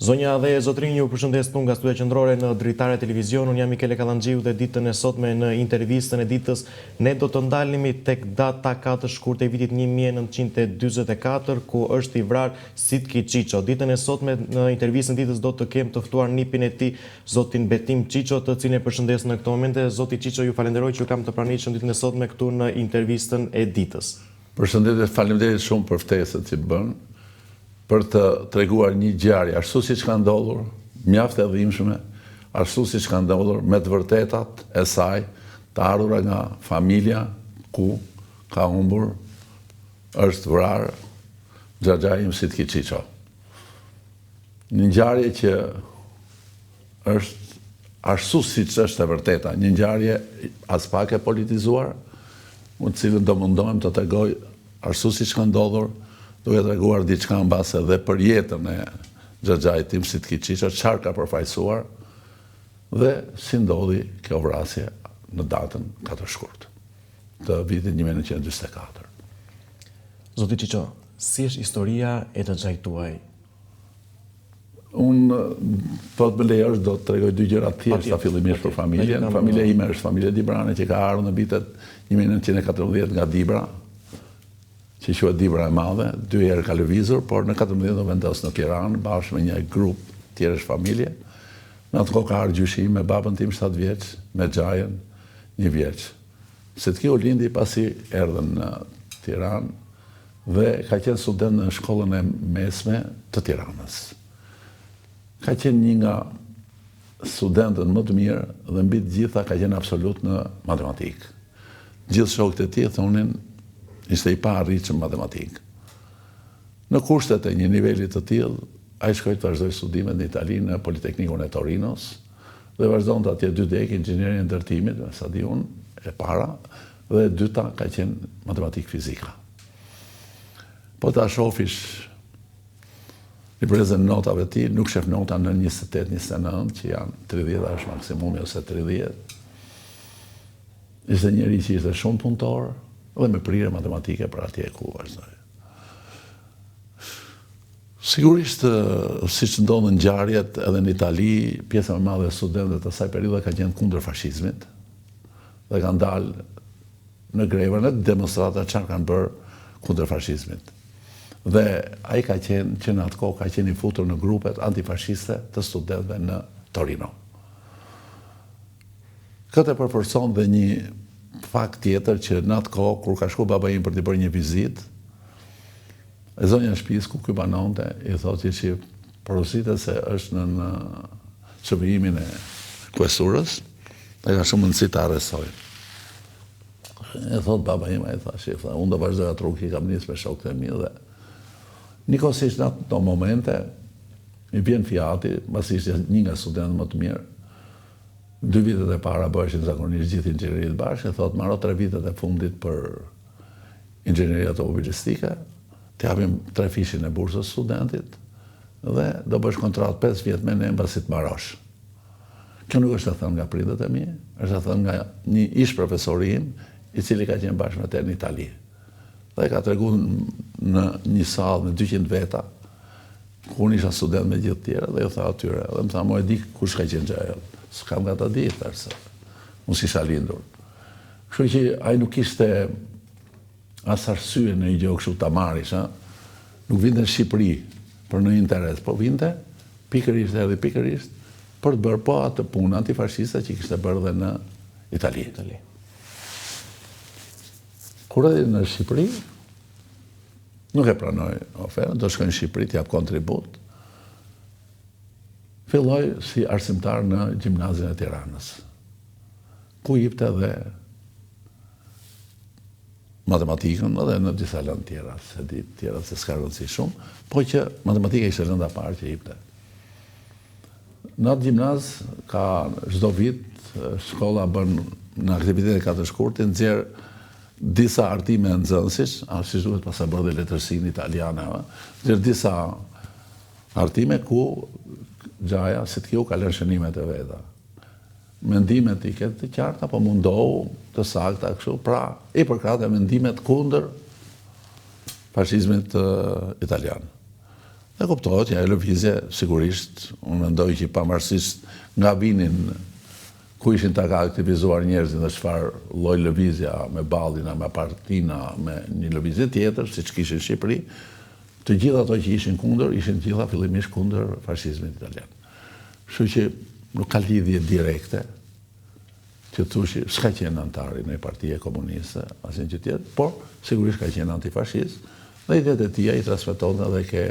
Zonja dhe zotrinj, ju përshëndes nga studia qendrore në Dritare Televizion. Unë jam Mikele Kallanxhiu dhe ditën e sotme në intervistën e ditës ne do të ndalemi tek data 4 shkurt e vitit 1944 ku është i vrarë Sitki Qiqo. Ditën e sotme në intervistën e ditës do të kem të ftuar nipin e tij, zotin Betim Qiqo, të cilin e përshëndes në këtë moment. Zoti Qiqo, ju falenderoj që ju kam të pranishëm ditën e sotme këtu në intervistën e ditës. Përshëndetje, faleminderit shumë për ftesën që bën, për të treguar një ngjarje ashtu siç ka ndodhur, mjaft e dhimbshme, ashtu siç ka ndodhur me të vërtetat e saj, të ardhura nga familja ku ka humbur, është vrarë xhaxhai im Sitki Qiqo. Një ngjarje që është ashtu siç është e vërteta, një ngjarje as pak e politizuar, në cilën do mundohem të tregoj ashtu siç ka ndodhur, duke treguar diçka mbase dhe për jetën e xhaxhait tim Sitki Qiqo, çfarë ka përfaqësuar dhe si ndodhi kjo vrasje në datën 4 shkurt të vitit 1944. Zoti Qiqo, si është historia e xhaxhait tuaj? Unë, po të më lejosh, do të tregoj dy gjëra të thjeshta fillimisht për familjen. Familja ime është familja Dibrane që ka ardhur në vitet 1914 nga Dibra, që quhet Dibra e Madhe, 2 herë ka lëvizur, por në 14 u vendos në Tiranë bashkë me një grup tjerësh familje. Në atë kohë ka ardhur gjyshi me babën tim 7 vjeç, me xhajën 1 vjeç. Sitki u lindi pasi erdhën në Tiranë dhe ka qenë student në shkollën e mesme të Tiranës. Ka qenë një nga studentët më të mirë dhe mbi të gjitha ka qenë absolut në matematikë. Gjithë shokët e tij thonin ishte i pa arritshëm matematikë. Në kushtet e një niveli të tillë, ai shkoi të vazhdoi studimet në Itali në Politeknikun e Torinos dhe vazhdonte atje 2 dekë inxhinieria e ndërtimit, sa di unë, e para, dhe e dyta ka qenë matematikë fizika. Po ta shofish i prezën notave ti, nuk shef nota në 28-29, që janë 30 është maksimumi ose 30. Ishte njëri që ishte shumë punëtor dhe me prirje matematike për atje ku vazhdoi. Sigurisht, siç ndodhen ngjarjet edhe në Itali, pjesa më e madhe e studentëve të asaj periudhe ka qenë kundër fashizmit dhe kanë dalë në greva, në demonstrata çfarë kanë bërë kundër fashizmit. Dhe ai ka qenë që në atë kohë ka qenë i futur në grupet antifashiste të studentëve në Torino. Këtë e përforcon dhe një fakt tjetër që në atë kohë, kur ka shku baba im për të bërë një vizitë, e zonja e shtëpisë ku ky banonte i thotë që porositë se është në çmimin e kuesurës, dhe ka shumë mundësi ta arrestojë. E thotë baba im, ai thashë, unë do vazhdoj atë rrugë, kam nisë me shokët e mi dhe nikosisht në ato momente i vjen Fiati, pasi ishte një nga studentët më të mirë. 2 vitet e para bëheshin zakonisht gjithë inxhinierit bashkë, thotë marrë 3 vitet e fundit për inxhinieria automobilistike, të japim 3 fishin e bursës studentit dhe do bësh kontratë 5 vjet me ne mbasi të mbarosh. Kjo nuk është e thënë nga prindët e mi, është e thënë nga një ish profesori im, i cili ka qenë bashkë me te në Itali. Dhe ka treguar në një sallë me 200 veta, ku unë isha student me gjithë tjera, dhe ju tha atyre, dhe më tha, mo e di kush ka qenë xhaja. S'kam nga ta di, thërse. Unë s'isha lindur. Kështu që ai nuk ishte as arsye në një gjë kështu ta marrish, nuk vinte në Shqipëri për në interes, po vinte pikërisht edhe pikërisht për të bërë po atë punë antifashiste që kishte bërë dhe në Itali. Kur edhe në Shqipëri, nuk e pranoj oferën, do shkoj në Shqipëri të jap kontribut. Filloi si arsimtar në gjimnazin e Tiranës, ku jepte dhe matematikën edhe në disa lëndë tjera, se di tjera se s'ka rëndësi shumë, po që matematika ishte lënda parë që jepte. Në atë gjimnaz ka çdo vit shkolla bën në aktivitete 4 shkurtë, nxjerr disa artime nxënësish, si duhet pasa bërë dhe letërsinë italiane, nxjerr disa artime ku xhaja Sitkiu ka lënë shënimet e veta. Mendimet i ketë të qarta, po mundohu të sakta kështu, pra i përkrahte mendimet kundër fashizmit italian. Dhe kuptohet, ja e lëvizje, sigurisht, unë mendoj që pavarësisht nga vinin ku ishin të ka aktivizuar njerëzit dhe çfarë lloj lëvizja, me ballina, me partina, me një lëvizje tjetër, siç kishin në Shqipëri, të gjitha ato që ishin kundër, ishin gjitha fillimisht kundër fashizmit italian. Kështu që nuk ka lidhje direkte, që thushi s'ka qenë antari në partie komuniste, asnjë gjë tjetër, por sigurisht ka qenë antifashist, dhe idetë e tija i transmeton edhe ke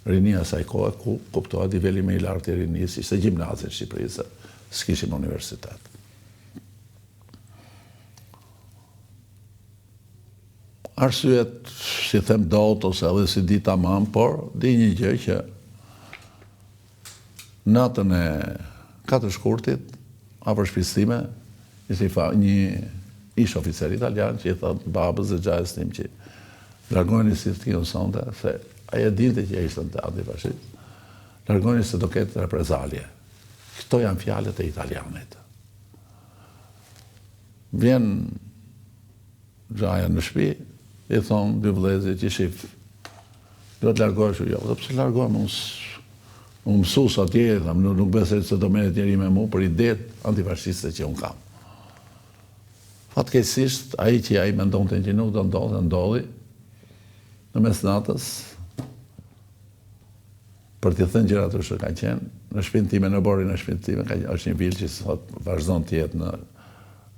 rinia saj kohë, ku kuptohet niveli më i lartë i rinisë, ishte gjimnazi në Shqipëri, se s'kishim universitet. Arsyet, si them dot, ose edhe si di tamam, por di një gjë që natën e 4 shkurtit, afër shtëpisë time, ishte një ish oficer italian që i thotë babës dhe gjajës tim që largojeni si të kjo sonte, se aja dinte që ishte në antifashist, largojeni se do ketë reprezalje. Këto janë fjalët e italianit. Vjen gjaja në shtëpi, i thonë dy vëllezërit që shif, do të largohesh jo, do pse largohem unë mësues atje, nuk besoj se do merret njeri me mua për idetë antifashiste që unë kam. Fatkeqësisht, ai që ai mendonte që nuk do ndodhi, në mes natës, për t'i thënë gjërat që ka qenë, në shtëpinë time, në borin e shtëpinë time, është një vilë që sot vazhdon të jetë në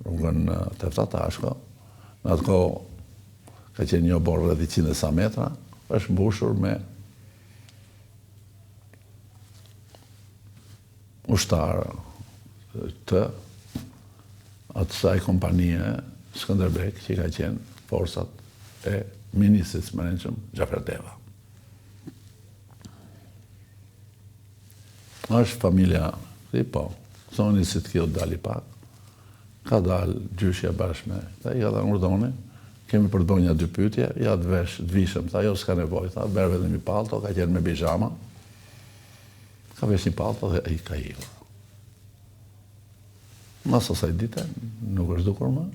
rrugën Teftatashko. Në atë kohë ka qenë një borë rreth 100 sa metra, është mbushur me ushtarë të atësaj kompanie Skënderbek që ka qenë forcat e ministrit së mençëm Xhafer Deva. Është familja, po, thoni si të kjo dali pak, ka dalë gjyshja bashkë me, ta i ka dhe urdhoni, kemi për të bëjë një 2 pyetje, ja të vishëm, ta jo s'ka nevojë, ta berë vetëm një palto, ka qenë me bijama, ka vesh një palto dhe i ka ikur. Mas asaj dite, nuk është dukur më.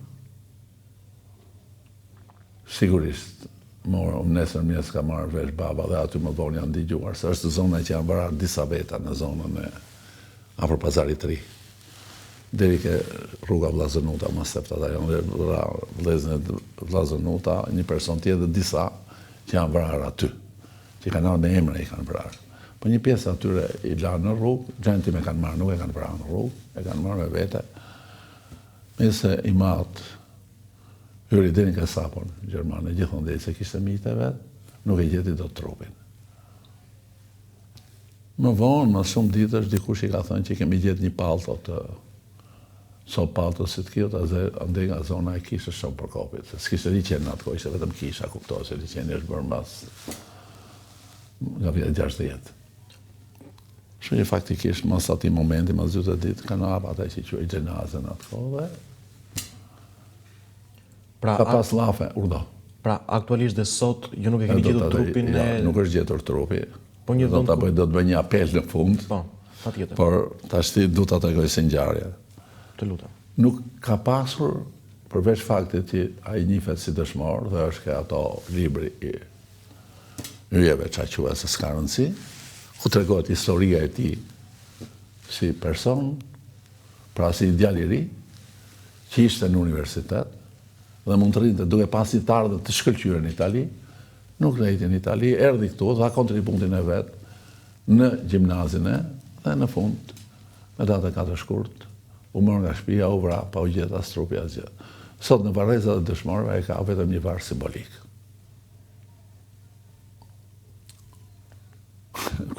Sigurisht, nesër mjes ka marrë vesh baba dhe aty më vonë janë ndigjuar, se është zona që janë vrarë disa veta në zonën e afër Pazarit të Ri. Deri ke rruga Vllazënuta, mas septata janë vëllezën e Vllazënuta, një person tjetër, disa që janë vrarë aty, që kanë ardhur me emra i kanë vrarë. Po një pjesë atyre i lanë në rrugë, gjendë me kanë marrë, nuk e kanë vrarë në rrugë, e kanë marrë me vete. Nëse i matë hyri deri në Kasapon, Gjermane, gjithmonë dhe se kishte miqtë e vetë, nuk e gjeti dot trupin. Më vonë, më shumë ditësh, dikush i ka thënë që kemi gjetë një palto të palto si të kjo, ande nga zona e kishës shumë për kopit. S'kishte liqen në atë kohë, ishte vetëm kisha, kuptohet se liqeni është bërë mbas nga vjetë 60. Shumë faktikisht, mas ati momenti, mas 20 ditë, kanë hapa ata që quaj gjenazën atë kohë dhe ka pas lafe, urdo. Pra, aktualisht dhe sot, ju nuk e keni gjetur trupin e... Nuk është gjetur trupi. Do të bëj një apel në fund, por tashti du të atakoj si ngjarje. Të lutem. Nuk ka pasur, përveç faktit që ai njihet si dëshmor dhe është ka ato libri i yjeve që quhet se s'ka rëndësi, ku tregohet historia e tij si person, pra si djalë i ri, që ishte në universitet dhe mund të rrinte duke pasi të ardhur të shkëlqyer në Itali, nuk rriti në Itali, erdhi këtu, dha kontributin e vet në gjimnazin e dhe në fund, me datë 4 shkurt, u mërë nga shtëpia, u vra, pa u gjetë as trupi as gjë. Sot në varrezat e dëshmorëve e ka vetëm një varr simbolik.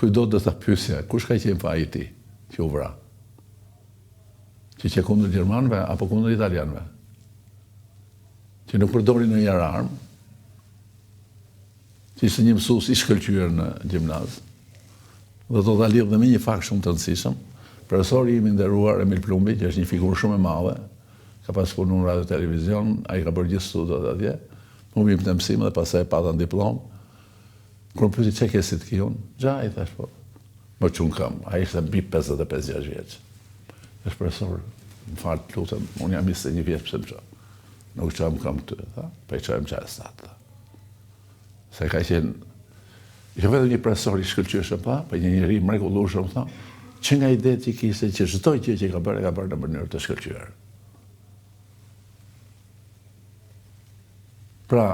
Kujdo do ta pyesja, kush ka qenë faji i tij që u vra? Që kundër gjermanëve apo kundër italianëve? Që nuk përdori në një armë, që ishte një mësues i shkëlqyer në gjimnaz, dhe do ta lidh dhe me një fakt shumë të rëndësishëm. Profesori im i nderuar Emil Plumbi, që është një figurë shumë e madhe, ka pas punuar në radio televizion, ai ka bërë gjithë studiot atje, humbi të mësim dhe pastaj pata diplom. Kur pyeti çe ke si të kiun, i thash po. Më çun kam, ai ishte mbi 55-60 vjeç. Është profesor, më fal, lutem, unë jam 21 vjeç pse më çon. Nuk çam kam ty, tha, po i çojmë çaj stat. Se ka qenë Ka vetëm një profesor i shkëlqyeshëm pa një njeri mrekullueshëm tha, që nga idetë që kishte që çdo gjë që ka bërë në mënyrë të shkëlqyer. Pra,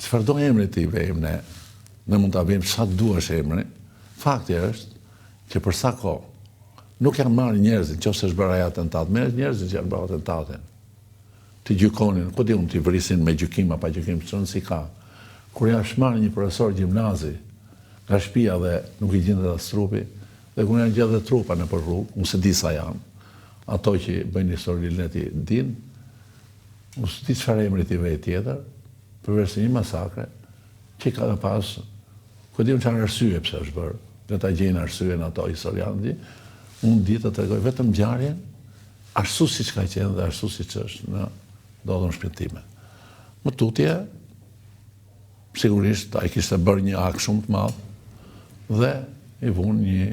çfarë do emri ti vejmë ne mund ta vëmë sa duash emrin. Fakti është që për sa kohë nuk janë marrë njerëzit, nëse është bërë ai atentat, merr njerëzit që janë bërë atentatin. Të gjykonin, po diun ti vrisin me gjykim apo gjykim çon si ka. Kur ja shmarr një profesor gjimnazi nga shtëpia dhe nuk i gjendet as trupi, dhe kur janë gjetur trupa nëpër rrugë, unë se di sa janë. Ato që bëjnë histori leti din, unë s'di çfarë emri ti vej tjetër, përveç një masakre që ka pas, ku diun çfarë arsye pse është bërë. Dhe ta gjejnë arsyeën ato historianë, unë di të tregoj vetëm ngjarjen ashtu siç ka qenë dhe ashtu siç është në dodhën shpjegime. Më tutje, sigurisht ai kishte bërë një akt shumë të madh dhe i vun një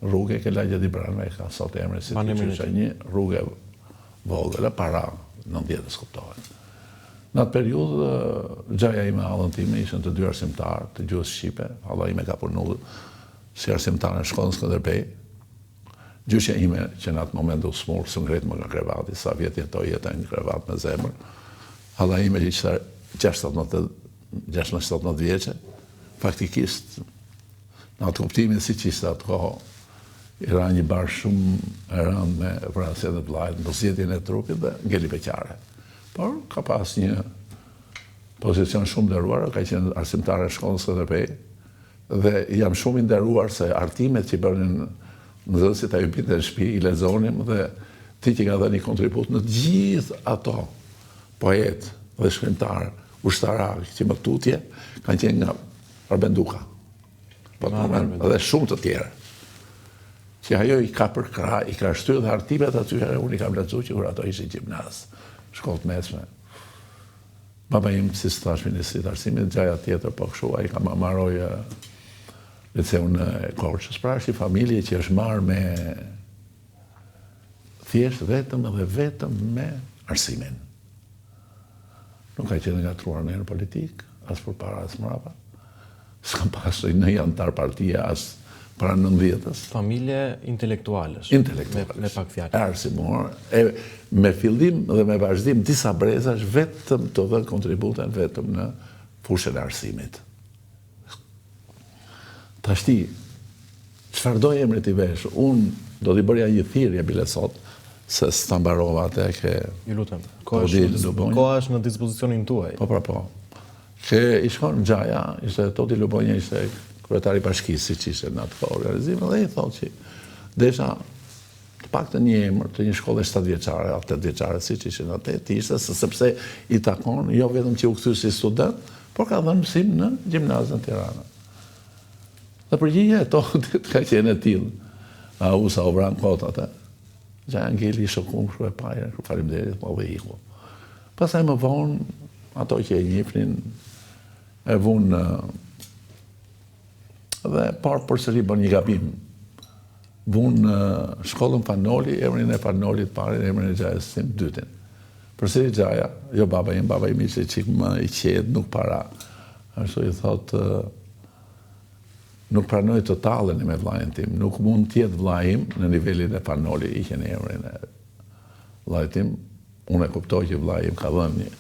rrugë që lagja di Branve ka sot emrin si një rrugë vogël para 90-s kuptohet. Në atë periudhë, gjaja ime hallën time ishin të dy arsimtarë të gjuhës shqipe, halla ime ka punuar si arsimtar në shkollën Skënderbej. Gjyshja ime që në atë moment u smurë, së ngret më nga krevati, sa vjetë jetoj në krevat me zemër. Halla ime që ishte 16-17 vjeqe, faktikisht, në atë kuptimin si që ishte atë kohë, i ra një barë shumë e rëndë me vrasjet e të vlajt, në pozitjen e trupit dhe ngeli beqare. Por, ka pas një pozicion shumë nderuar, ka qenë arsimtare e shkollës Skënderbej, dhe jam shumë i nderuar se artimet që bënin nxënësit ai binte në shtëpi, i lexonim dhe ti që ka dhënë një kontribut në gjithë ato poet dhe shkrimtar ushtarak që më tutje kanë qenë nga Arbenduka. Dhe shumë të tjerë. Që ajo i ka përkrah, i ka shtyr dhe artimet atyre unë i kam lexuar që kur ato ishin gjimnaz, shkollë të mesme. Baba im, si së thash ministrit arsimit, gjaja tjetër, po kështu, ai ka marroj liceun e Korçës, pra është një familje që është marrë me thjesht vetëm dhe vetëm me arsimin. Nuk ka qenë ngatruar në politik, as përpara as mbrapa. S'kam pasur në antar partie as para 90-s. Familje intelektualesh. Intelektualesh. Me pak fjalë. Arsimor, me fillim dhe me vazhdim disa brezash vetëm të dhënë kontributen vetëm në fushën e arsimit. Tashti, çfarë do emri ti vesh, unë do t'i bërja një thirrje bile sot, se s'ta mbarova atë ke... Ju lutem, koha është në dispozicionin tuaj. Po. Që i shkon Gjaja, ishte Toti Lubonja, ishte kryetari bashkisë, siç ishte në atë organizim, dhe i thotë që desha të paktën një emër të një shkolle 7 vjeçare, 8 vjeçare, siç ishte në atë, ishte sepse i takon jo vetëm që u kthy si student, por ka dhënë mësim në gjimnazën Tirana. Dhe përgjigja e Totit ka qenë e tillë. Sa u vran kotat, Gjaja ngeli shokum kështu e pajër, faleminderit, po dhe iku. Pastaj më vonë, ato që e njihnin, e vunë dhe parë përsëri bën një gabim. Vunë shkollën Fanoli, emrin e Fanolit parin, emrin e Gjajës tim dytin. Përsëri Gjaja, jo baba im ishte çik më i qetë, nuk para. Ashtu i thotë, nuk pranoj të talleni me vllajin tim, nuk mund t'jetë vllai im në nivelin e Fanoli, i qenë emrin e vllajit tim. Unë e kuptoj që vllai im ka dhënë një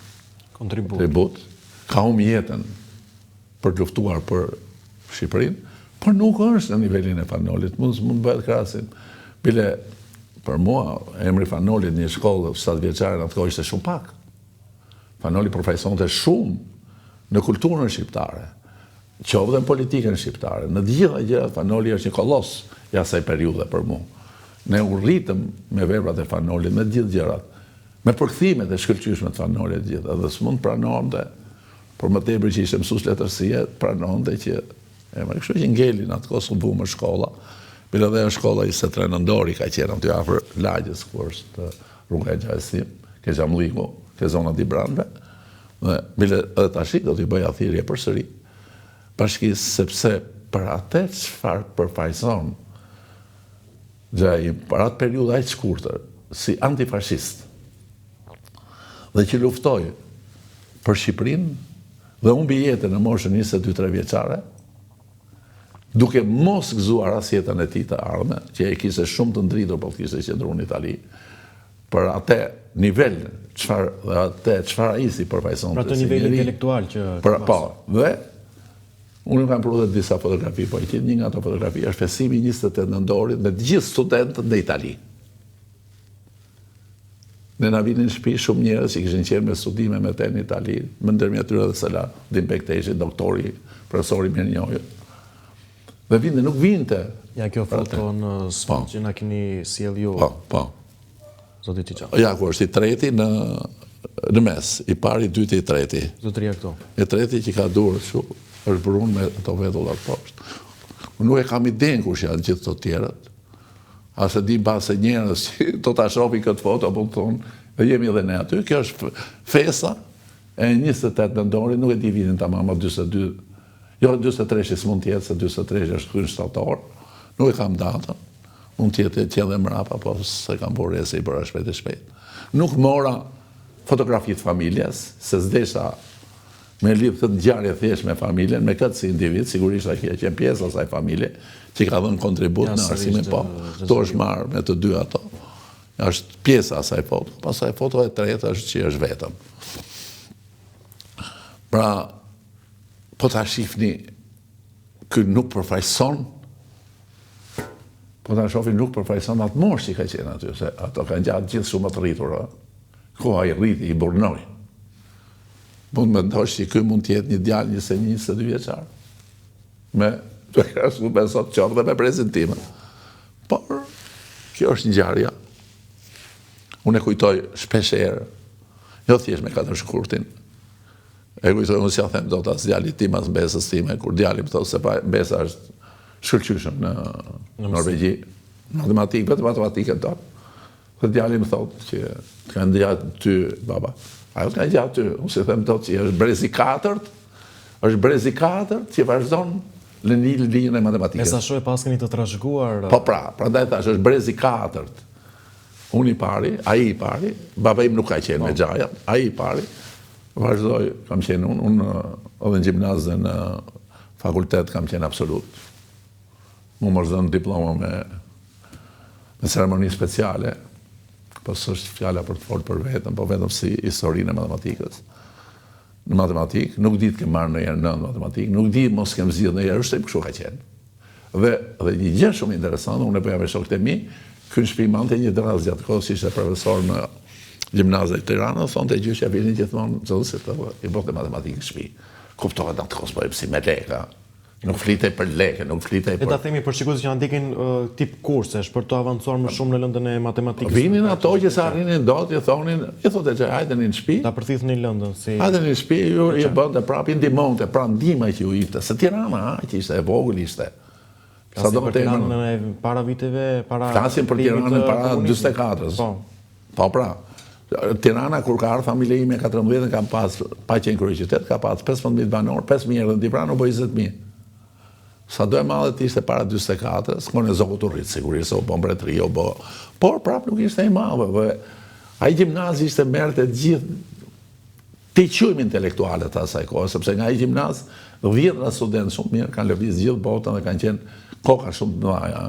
kontribut, ka humbur jetën për të luftuar për Shqipërinë, por nuk është në nivelin e Fanolit, mund bëhet krahasim. Bile për mua emri Fanolit në një shkollë 7 vjeçare në atë kohë ishte shumë pak. Fanoli përfaqësonte shumë në kulturën shqiptare, qoftë dhe në politikën shqiptare. Në të gjitha gjërat Fanoli është një kolos i asaj periudhe për mua. Ne u rritëm me veprat e Fanolit, me të gjithë gjërat, me përkthimet e shkëlqyeshme të Fanolit të gjitha, dhe s'mund pranonte, por më tepër që ishte mësues letërsie, pranonte që kështu që ngeli në atë kohë s'u bë më shkolla. Bile dhe shkolla 23 nëndori ka qenë aty afër lagjes, ku është rruga e Gjajës tim, ke Xhamlliku, ke zona di Branve, dhe bile edhe tash do t'i bëja thirrje përsëri bashkisë, sepse për atë çfarë përfaqëson Gjaji për atë periudhë aq të shkurtër si antifashist dhe që luftoi për Shqipërinë dhe humbi jetën në moshën 22-23 vjeçare, duke mos gëzuar as jetën e tij të ardhme, që e kishte shumë të ndritur po kishte qëndruar në Itali, për atë nivel çfarë ai si përfaqëson. Për atë nivel intelektual që dhe unë kam prodhuar disa fotografi, po një nga ato fotografi është festimi 28 nëntorit me të gjithë studentët në Itali. Ne na vinin në shtëpi shumë njerëz që kishin qenë me studime me te në Itali, më ndërmjet tyre edhe Selahattin Bekteshi, doktori, profesori mirë njohur. Dhe vinte, nuk vinte. Ja kjo foto në sfond që na keni sjell ju. Po. Zoti Çiça. Ja ku është i treti në mes, i pari, i dyti, i treti. Zotëria këto. I treti që ka durë kështu, është brun me ato vetullat poshtë. Unë nuk e kam idenë kush janë gjithë të tjerët. Asë di base njerëz që do ta shohin këtë foto, po thonë, jemi edhe ne aty. Kjo është festa e 28 nëntorit, nuk e di vitin tamam, 42. Jo 43 s'mund të jetë, se 43 është kryen shtator. Nuk e kam datën. Mund të jetë edhe mrapa, po se kam bërë rese i bëra shpejt e shpejt. Nuk mora fotografi të familjes, se s'desha me lidhë këtë ngjarje thjesht me familjen, me këtë si individ, sigurisht ai ka qenë pjesë asaj familje, që ka dhënë kontribut në arsimin, po. Kto është marrë me të dy ato. Është pjesa asaj foto. Pastaj foto e tretë është që është vetëm. Pra, po ta shihni, ky nuk përfaqëson, po ta shohim nuk përfaqëson atë moshë që ka qenë aty, se ato kanë gjatë gjithë shumë të rritur. Koha i rriti, i burnoi. Mund me ndosh që ky mund të jetë një djalë 21-22 vjeçar. Me të krahasuar me sot qoftë dhe me prezantimin. Por kjo është ngjarja. Unë e kujtoj shpesh herë, jo thjesht me katër shkurtin. E kujtoj unë si ja them dot as djalit tim as besës time, kur djali më thotë se besa është shkëlqyshëm në Norvegji, vetëm matematikën do. Kur djali më thotë që kanë gjatë ty baba. Ajo ka gjatë ty, unë si them dot që është brezi 4 që vazhdon në linjën e matematikës. Me sa shoh pas keni të trashëguar. Po prandaj thash është brezi 4. Unë i pari, ai i pari, baba im nuk ka qenë me xhaja, ai i pari. Vazhdoj, kam qenë unë edhe në gjimnaz dhe në fakultet kam qenë absolut. Mu më zënë diploma me ceremoni speciale, po s'është fjala për të folur për vetëm, po vetëm si historinë e matematikës. Në matematikë, nuk di të kem marrë ndonjëherë në matematikë, nuk di mos kem zgjidhur ndonjëherë, është kështu ka qenë. Dhe një gjë shumë interesante, unë e bëja me shokët e mi, ky në shtëpi mante një dras gjatë kohës, ishte profesor në gjimnazin e Tiranës, thonte gjyqja vinin gjithmonë nxënësit i botë matematikë në shtëpi. Kuptohet atë kohë po si me lekë. Nuk flitej për lekë, nuk flitej për. Le ta themi për shikuesit që ndjekin tip kursesh për të avancuar më shumë në lëndën e matematikës. Vinin ato që sa arrinin dot, i thonin, i thotë që hajdeni në shtëpi. Ta përthithnin lëndën si. Hajdeni në shtëpi, ju i bënte prapë ndihmonte, pra ndihma që ju ishte. Se Tirana aq ishte e vogël ishte. Sa do të thënë para viteve, para. Flasim për Tiranën para 44-s. Po pra. Tirana kur ka ardhur familja ime 14 kam pas pa qenë kryeqytet, ka pas 15.000 banor, 5.000 erdhën në Tiranë, u bë 20.000. Sa do e madhe të ishte para 44, s'kone zogut u rritë, sigurisht se u bë mbretëri, por prapë nuk ishte i madhe. Ai gjimnazi ishte merrte gjithë të quajmë intelektualet asaj kohë, sepse nga ai gjimnaz 10 studentë shumë mirë kanë lëviz gjithë botën dhe kanë qenë koka shumë të mëdha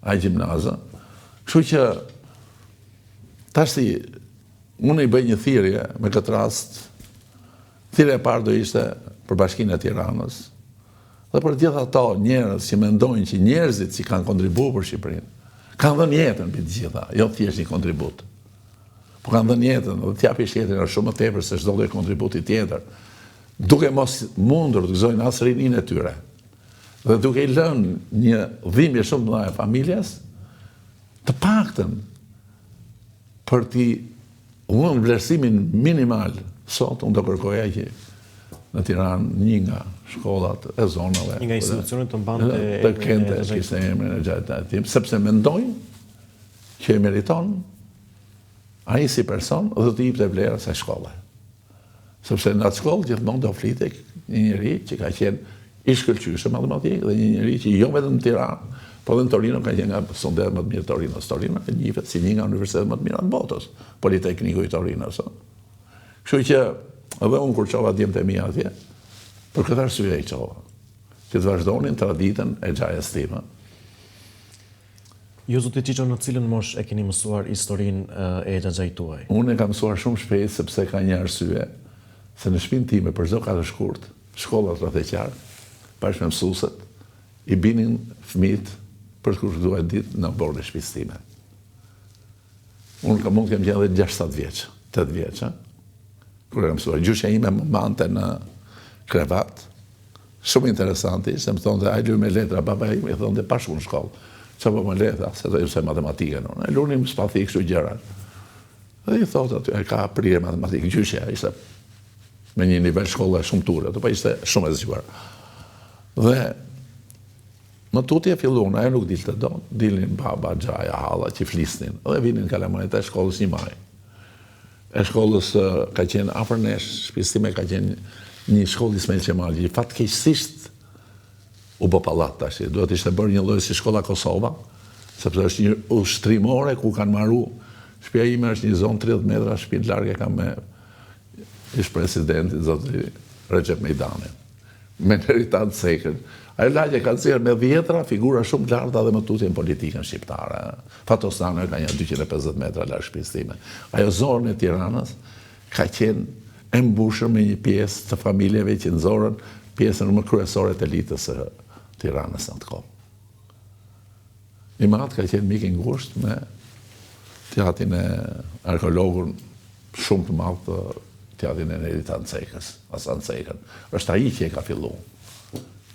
ai gjimnazë. Kështu që tash unë i bëj një thirrje me këtë rast. Thirrja e parë do ishte për Bashkinë e Tiranës. Dhe për gjithë ato njerëz që mendojnë që njerëzit që kanë kontribuar për Shqipërinë, kanë dhënë jetën mbi të gjitha, jo thjesht një kontribut. Po kanë dhënë jetën, dhe t'japi jetën është shumë më tepër se çdo lloj kontributi tjetër, duke mos mundur të gëzojnë as rininë e tyre. Dhe duke i lënë një dhimbje shumë të madhe familjes, të paktën për t'i dhënë vlerësimin minimal, sot unë do kërkoja që në Tiranë një nga shkollat e zonave. Një nga institucionet të mbante të kente kishte emrin e gjatë tim, sepse mendojnë që e meriton ai si person dhe të jepte vlerë asaj shkolle. Sepse në atë shkollë gjithmonë do flitej një njeri që ka qenë i shkëlqyeshëm matematik dhe një njeri që jo vetëm në Tiranë, po dhe në Torino ka qenë nga studentët më të mirë Torinos. Torino e njihet si një nga universitetet më të mira të botës, Politekniku i Torinos. Kështu që edhe unë kur çova djemtë e mi atje, për këtë arsye i çova. që të vazhdonin traditën e xhajes time. Ju, zoti Qiqo, në cilën mosh e keni mësuar historinë e xhaxhait tuaj? Unë e kam mësuar shumë shpejt sepse ka një arsye, se në shtëpinë time për çdo katër shkurt, shkollat rreth e qark, bashkë me mësuesit, i binin fëmijët për të kushtuar ditë në borën e shtëpisë time. Unë mund të kem qenë edhe 6-7 vjeç, 8 vjeç, kur e kam mësuar. Gjyshja ime më mbante në krevat. Shumë interesante ishte, më thonte, ai luaj me letra, baba im i thonte pa shkuar në shkollë. Çfarë po me letra, se do të mësoj matematikën unë. E lunim spathi kështu gjëra. Dhe i thotë aty, ai ka prirje matematikë, gjyshja ishte me një nivel shkolle shumë turë, po ishte shumë e zgjuar. Dhe më tutje filluan, ajo nuk dilte dot, dilnin baba, xhaja, halla që flisnin, dhe vinin kalamanit e shkollës 1 maj. E shkollës ka qenë afër nesh, shtëpisë time ka qenë një shkollë Ismail Qemali, fatkeqësisht u bë pallat tash, duhet ishte bërë një lloj si shkolla Kosova, sepse është një ushtrimore ku kanë marru. Shtëpia ime është një zonë 30 metra, shtëpi larg e kam me ish presidenti zoti Recep Mejdani. Me Neritan Sekën. Ajo lagje ka nxjerrë me dhjetra figura shumë të larta dhe më tutjen politikën shqiptare. Fatosano ka një 250 metra larg shtëpisë time. Ajo zonë e Tiranës ka qenë e mbushur me një pjesë të familjeve që nxorën pjesën më kryesore të elitës së Tiranës në atë kohë. I madh ka qenë mik i ngushtë me teatrin e arkeologun shumë të madh të teatrin e Neritan Sekës, Hasan Sekën. Është ai që e ka filluar.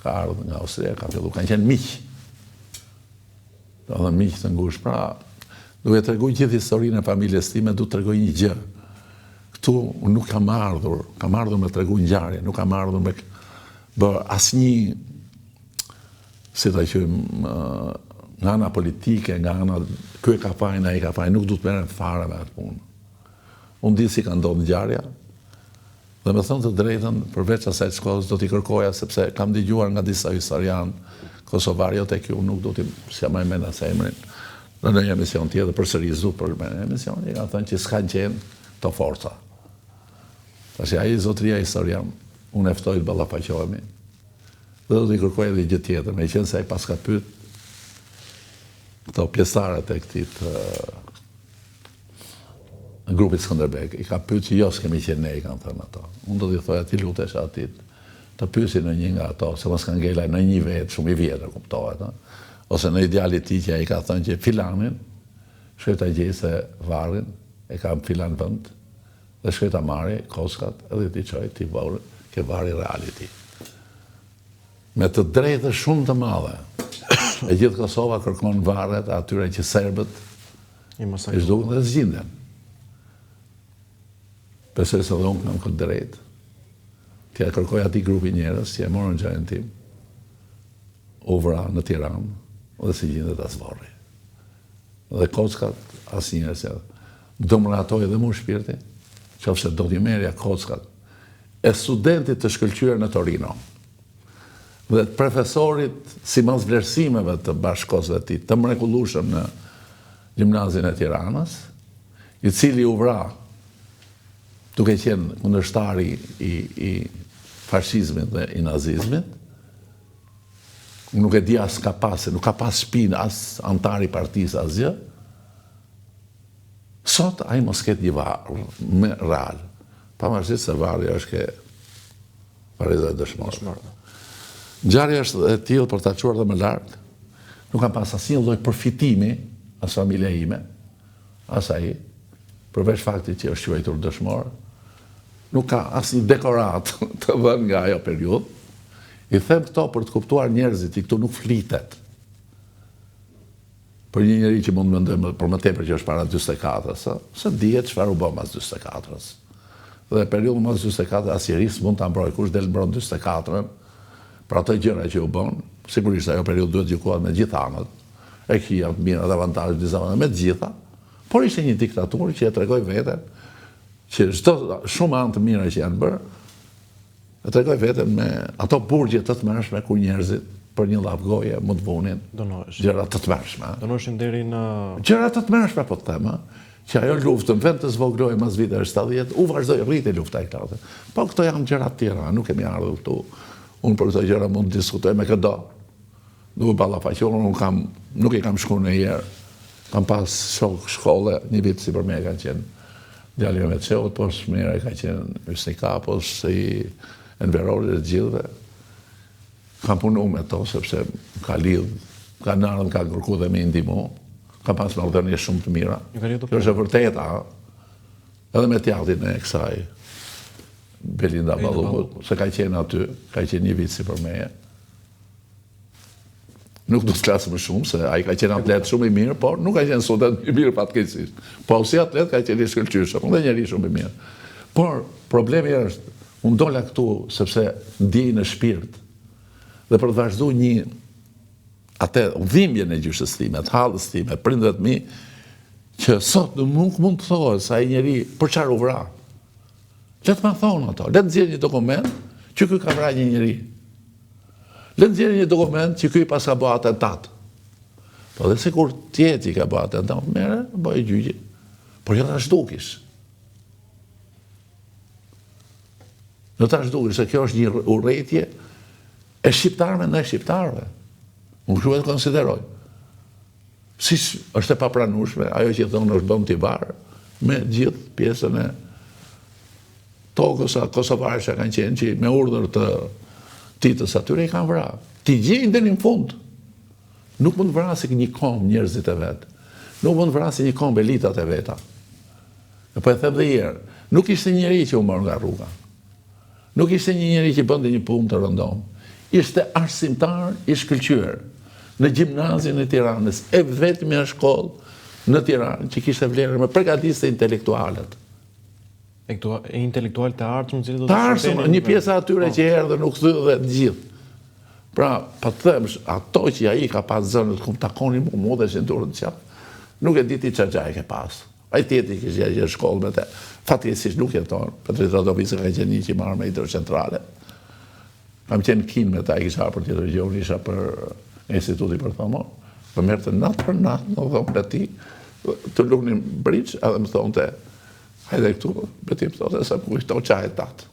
Ka ardhur nga Austria, ka filluar, kanë qenë miq. Do të thënë miq të ngushtë. Pra, duhet të tregoj gjithë historinë e familjes time, duhet të tregoj një gjë. Këtu nuk kam ardhur me tregu ngjarje, nuk kam ardhur me bërë asnjë, si ta quajmë, nga ana politike, nga ana ky e ka fajin, ai ka fajin, nuk du të merrem fare me atë punë. Unë di si ka ndodhur ngjarja, dhe me thënë të drejtën, përveç asaj shkollës do t'i kërkoja, sepse kam dëgjuar nga disa historian kosovar, jo tek ju, nuk do t'i s'jam më mend as emrin, në një emision tjetër përsëris du për me emision, i kanë thënë që s'kan qenë të forca. Tash ai zotëria historian, unë e ftoj të ballafaqohemi. Dhe do t'i kërkoj edhe gjë tjetër, me qenë se ai pas ka pyet këto pjesëtarët e këtij grupit Skënderbeg, i ka pyet që jo s'kemi qenë ne, i kanë thënë ato. Unë do t'i thoja ti lutesh atit të pyesi në një nga ato, se mos kanë ngelaj në një vetë shumë i vjetër, kuptohet, ose në idealit ti që ai ka thënë që filanin shkoj ta gjej se varrin e kam filan vend dhe shkoj ta marri koskat edhe ti çoj ti varrin ke varri reali ti. Me të drejtë shumë të madhe. E gjithë Kosova kërkon varret atyre që serbët i zhdukën dhe zgjidhen. Besoj se dhe unë kam këtë drejtë. T'ja kërkoj ati grupi njerëz që e morën gjajën tim, u vra në Tiranë dhe si gjendet as varri. Dhe kockat as njerëz që do më ratoj edhe mu shpirti, qofse do t'i merja kockat e studentit të shkëlqyer në Torino dhe të profesorit si mas vlerësimeve të bashkosëve ti, të mrekullueshëm në gjimnazin e Tiranës, i cili u vra duke qenë kundërshtari i fashizmit dhe i nazizmit, nuk e di as ka pas, nuk ka pas shpinë as antari partisë asgjë, sot ai mos ketë një varr me real. Pavarësisht se varri është ke pareza e dëshmorë. Ngjarja është e tillë për ta çuar dhe më lart. Nuk kam pas asnjë lloj përfitimi as familja ime, as ai, përveç faktit që është quajtur dëshmor. Nuk ka asnjë dekorat të vënë nga ajo periudhë. I them këto për të kuptuar njerëzit që këtu nuk flitet. Për një njeri që mund të mendojmë për më tepër që është para 44-s, se dihet çfarë u bë pas 44-s. Dhe periudhën mas 44 asnjëris mund ta mbrojë, kush del mbron 44-ën, për ato gjëra që u bën, sigurisht ajo periudhë duhet gjykuar me gjithë anët, e kia të mira dhe avantazhe disa me të gjitha, por ishte një diktaturë që e tregoi veten që çdo shumë anë të mira që janë bërë, e tregoi veten me ato burgje të tmerrshme ku njerëzit për një llaf goje mund të vunin gjëra të tmerrshme. Donoshin deri në gjëra të tmerrshme po të them, që ajo luftë në vend të zvogloj mas viteve 70, u vazhdoi rriti lufta e klatë. Po këto janë gjëra të tjera, nuk kemi ardhur këtu. Unë për këto gjëra mund të diskutoj me këdo. Duke ballafaqur, nuk i kam shkuar ndonjëherë. Kam pas shok shkolle, një vit si për me ka qenë djali i Meceut, po Smira ka qenë Ysnika, po si enverori të gjithëve. Kam punu me to, sepse ka lidh, ka nërën, ka kërku dhe me ndihmu. Ka pas marrëdhënie shumë të mira. Kjo është e vërteta, edhe me teatrin e kësaj Belinda Ballukut, se ka qenë aty, ka qenë një vit si për meje. Nuk do të flasë më shumë, se ai ka qenë atlet shumë i mirë, por nuk ka qenë studentë i mirë fatkeqësisht. Po si atlet ka qenë i shkëlqyeshëm, dhe njeri shumë i mirë. Por problemi është, unë dola këtu sepse ndjej në shpirt dhe për të vazhdu një dhimbjen e gjyshës time, të hallës time, prindërit mi, që sot nuk mund të thohet se ai njeri për çfarë u vra. Le të ma thonë ato, le të nxjerrë një dokument që ky ka vrarë një njeri. Le të nxjerrë një dokument që ky pas ka bërë atentat. Po dhe sikur tjetri ka bërë atentat, merre, bëj gjyqje. Por jo ta zhdukish. Jo ta zhdukish, se kjo është një urrëtie e shqiptarëve ndaj shqiptarëve. Unë kështu e të konsideroj. Si është e papranueshme, ajo që thonë është bëm t'i varë, me gjithë pjesën e tokës kosovarë që kanë qenë, që me urdhër të titës atyre i kanë vra. Ti gjejnë deri në fund. Nuk mund vrasë një komb njerëzit e vetë. Nuk mund vrasë një komb elitat e veta. E po e them dhe herë, nuk ishte njeri që u morë nga rruga. Nuk ishte një njeri që bënde një punë të rëndom. Ishte arsimtar i shkëlqyer në gjimnazin e Tiranës, e vetmja shkollë në Tiranë që kishte vlerë me përgatiste intelektualet. Intelektual të ardhshëm, cilët do të ardhshëm, një pjesë atyre që erdhën nuk thyë dhe të gjithë. Pra, pa të themsh, ato që ai ka pas zënë të kum takoni mu dhe që ndurën të qatë, nuk e diti që gjaj ke pas. Ai tjetri kishte gjë shkollë me te. Fatkeqësisht nuk jeton. Petri Radovici ka qenë një që marrë me hidrocentrale. Kam qenë kin me ta, i kisha për tjetër gjohën, isha për instituti për thomor. Për merë të natë për natë, në dhomë për ti, të luknin bridge, edhe më thonë të hajde këtu, betim të thote, se më kujto qaj e tatë.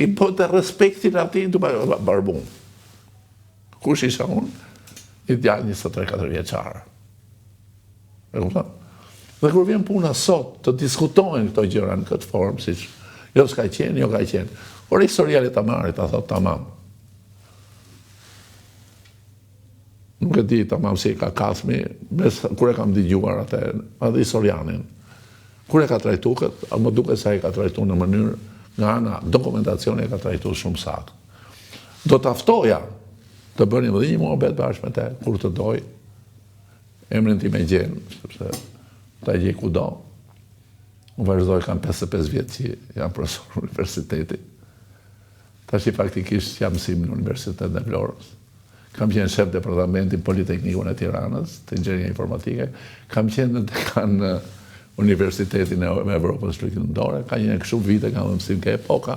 I po të respektin ati të barbun. Kush isha unë? I djallë 23-4 vjeqarë. E kupton? Dhe kur vjen puna sot të diskutojnë këto gjëra në këtë formë, si që jo s'ka qenë, jo ka qenë. Por historialit të marit, ta thot tamam. Nuk e di tamam si ka kasmi, kur e kam digjuar atë historianin. Kur e ka trajtu këtë, më duke sa e ka trajtu në mënyrë, nga ana dokumentacioni e ka trajtu shumë saktë. Do të aftoja të bënim dhe një muhabet bashkë me te, kur të doj, emrin ti me gjenë, sepse ta gjej kudo. Unë vazhdoj, kam 55 vjetë që jam profesor në universiteti. Ta që faktikisht jam mësim në Universitet në Vlorës. Kam qenë shef departamentin Politeknikun e Tiranës, të inxhinieria informatike. Kam qenë në dekan në Universitetin e Evropës Lindore. Ka një kështu vite, kam dhe mësim ke epoka.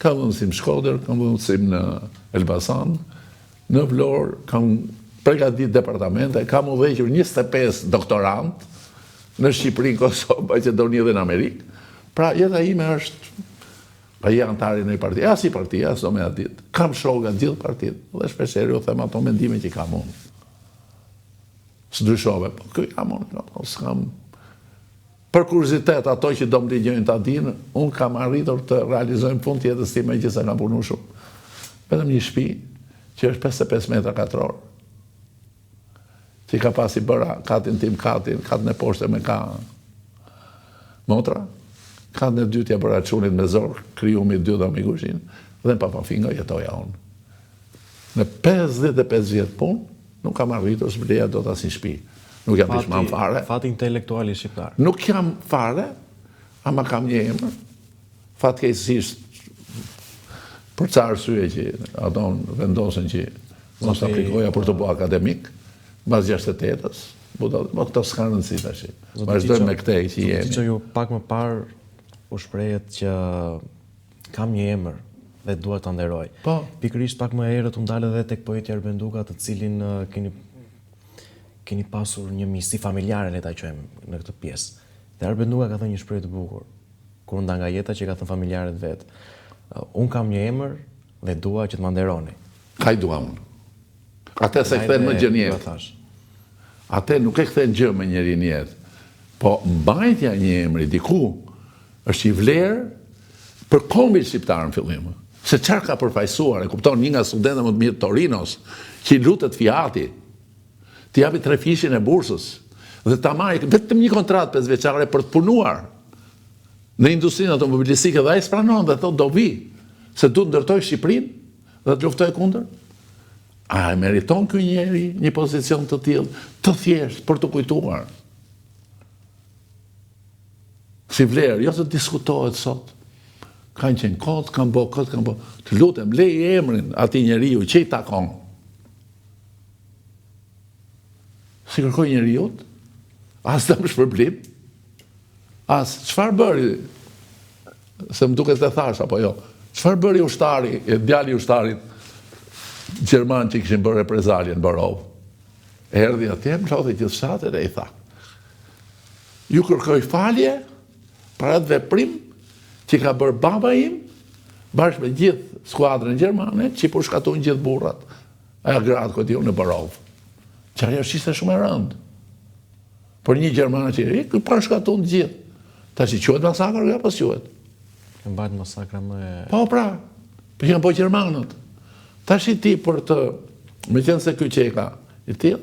Kam dhe mësim Shkodër, kam dhe mësim në Elbasan. Në Vlorë, kam përgatit departamente, kam udhëhequr 25 doktorant në Shqipëri, Kosovë, Maqedoni dhe në Amerikë. Pra, jeta ime është, pa je antari në i parti, as i parti, as do me atë ditë. Kam shoga gjithë partit, dhe shpesheri u them ato mendime që kam unë. S'dryshove, po këj kam unë, s'kam. Për kuriozitet, ato që do më ligjojnë të adinë, unë kam arritur të realizojnë punë tjetës time që se kam punu shumë. Vetëm një shtëpi, që është 55 metra katror, që ka pasi bëra katin tim katin e poshte me ka motra, katën e dytja bëra çunit me zor, krijumi 2 dhe me kushin, dhe në Papafingo jetoja unë. Në 55 vjetë punë, nuk kam arritur së bleja do të asin shtëpi. Nuk jam pishman fare. Fati intelektuali shqiptar. Nuk jam fare, ama kam një emër. Fatkeqësisht, për ca arsye që ato vendosen që mos aplikoja për të bërë akademik, mbas 68-s, po këto s'ka rëndësi tash. Vazhdojmë me këtë që jemi. Që ju pak më parë u shprehet që kam një emër dhe dua ta nderoj. Po. Pikërisht pak më herët u ndalë edhe tek poeti Arbenduka, të cilin keni pasur një miqësi familjare, le ta quajmë në këtë pjesë. Dhe Arbenduka ka thënë një shprehje të bukur, kur nda nga jeta që ka thënë familjarët vet. Unë kam një emër dhe dua që të më nderoni. Ka i dua unë. Ate se këthen më gjë njetë. Ate nuk e këthen gjë me njëri njetë. Po mbajtja një emri diku është i vlerë për kombin shqiptarë në fillim. Se çfarë ka përfaqësuar, e kupton një nga studentët më të mirë Torinos, që i lutet Fiati, t'i japi 3 fishin e bursës dhe ta marrë vetëm një kontratë 5 vjeçare për të punuar në industrinë automobilistike dhe ai spranon dhe thotë do vi, se du të ndërtoj Shqipërinë dhe të luftoj kundër. A e meriton ky njeri një pozicion të tillë, të thjesht për të kujtuar? Si vlerë, jo të diskutohet sot. Kanë qenë kot, kanë bo, këtë, kanë bo. Të lutem, lej emrin atij njeriu që i takon. Si kërkoj njeriut, as të më shpërblim, as çfarë bëri, se më duket të thash, apo jo, çfarë bëri ushtari, djali i ushtarit Gjerman që kishin bërë reprezalje në Barov. Erdhi atje, më lodhi gjithë fshatin e i tha, ju kërkoj falje për atë veprim që ka bërë baba im, bashkë me gjithë skuadrën gjermane, që i përshkatun gjithë burrat, e gratë këtë ju në Barov. Që ajo ishte shumë e rëndë. Por një gjermanë që i përshkatun gjithë. Ta që quhet masakër, ja pas quhet. E mbajt masakra më e... Po pra, për që kanë po gjermanët. Ta që ti për të, me qenë se ky qeka i tillë,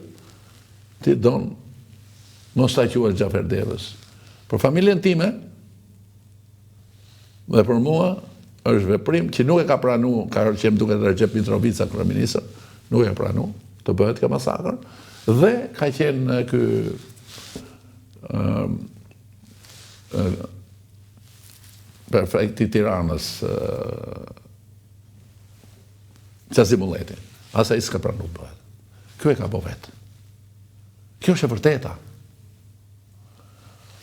ti donë mos ta quhet Xhafer Devës. Për familjen time, dhe për mua, është veprim që nuk e ka pranu, ka që më duket Recep Mitrovica, kryeministër, nuk e ka pranu, të bëhet ka masakër, dhe ka qenë ky prefekti i Tiranës, Qazimulleti. Asa i s'ka pranu të bëhet. Kjo e ka bo vetë. Kjo është e vërteta.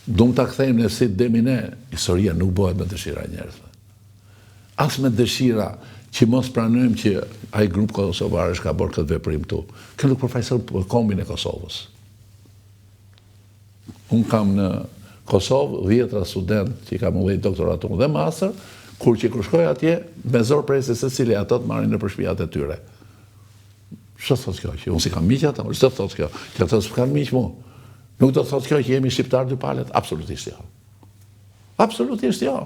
Dumë ta kthejmë në si demine, historia nuk bëhet me dëshira e njerëzve. As me dëshira që mos pranojmë që ai grup kosovarësh ka bërë këtë veprim tu. Kjo nuk përfaqëson kombin e Kosovës. Unë kam në Kosovë 10 student që kam ullejt doktoratun dhe master, kur që kërshkoj atje, me zor presi se cili ato të marrin në përshpijat e tyre. Që të thotë kjo? Që unë si kam miqë ata? Që të thotë kjo? Që të thotë s'kan miqë mu? Nuk do të thotë kjo që jemi shqiptar dy palet? Absolutisht jo. Absolutisht jo.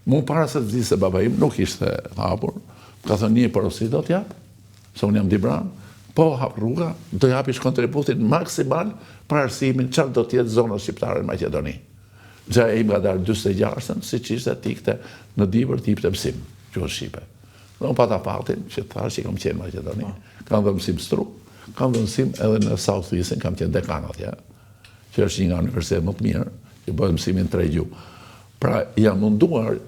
Mu para se të di se baba im nuk ishte hapur, ka thënë një porosi do t'jap, se unë jam Dibran, po hap rruga, do japish kontributin maksimal për arsimin çfarë do t'jetë zona shqiptare në Maqedoni. Gja e im ka darë 26-ën, si që ishte tikte në Dibër t'jipte mësim, që është Shqipe. Dhe unë pata faktin që thash që kam qenë Maqedoni, kam dhe mësim stru, kam dhe mësim edhe në South East-in, kam qenë dekan atje, që është një nga universitet më të mirë, që bëhet mësimin 3 gjuhë. Pra, jam munduar